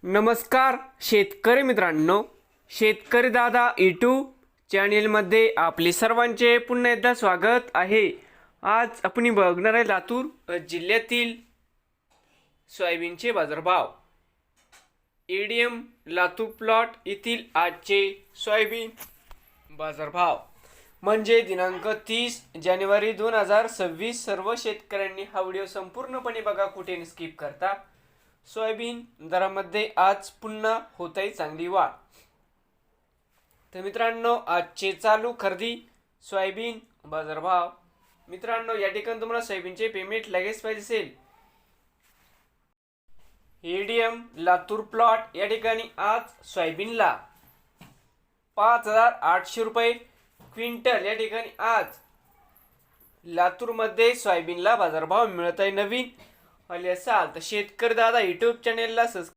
नमस्कार शेतकरी मित्रांनो, शेतकरी दादा यूट्यूब चॅनेलमध्ये आपले सर्वांचे पुन्हा एकदा स्वागत आहे। आज आपण बघणार आहे लातूर जिल्ह्यातील सोयाबीनचे बाजारभाव। एडीएम लातूर प्लॉट येथील आजचे सोयाबीन बाजारभाव म्हणजे दिनांक 30 जानेवारी 2026। सर्व शेतकऱ्यांनी हा व्हिडिओ संपूर्णपणे बघा, कुठे स्किप करता। सोयाबीन दरामध्ये आज पुन्हा होत आहे चांगली वाढ। तर मित्रांनो, आजचे चालू खरेदी सोयाबीन बाजारभाव। मित्रांनो, या ठिकाणी तुम्हाला सोयाबीनचे पेमेंट लगेच पाहिजे असेल, एडीएम लातूर प्लॉट या ठिकाणी आज सोयाबीनला 5800 रुपये क्विंटल या ठिकाणी आज लातूरमध्ये सोयाबीनला बाजारभाव मिळत आहे। नवीन आले असाल तर शेतकरी दादा यूट्यूब चॅनेलला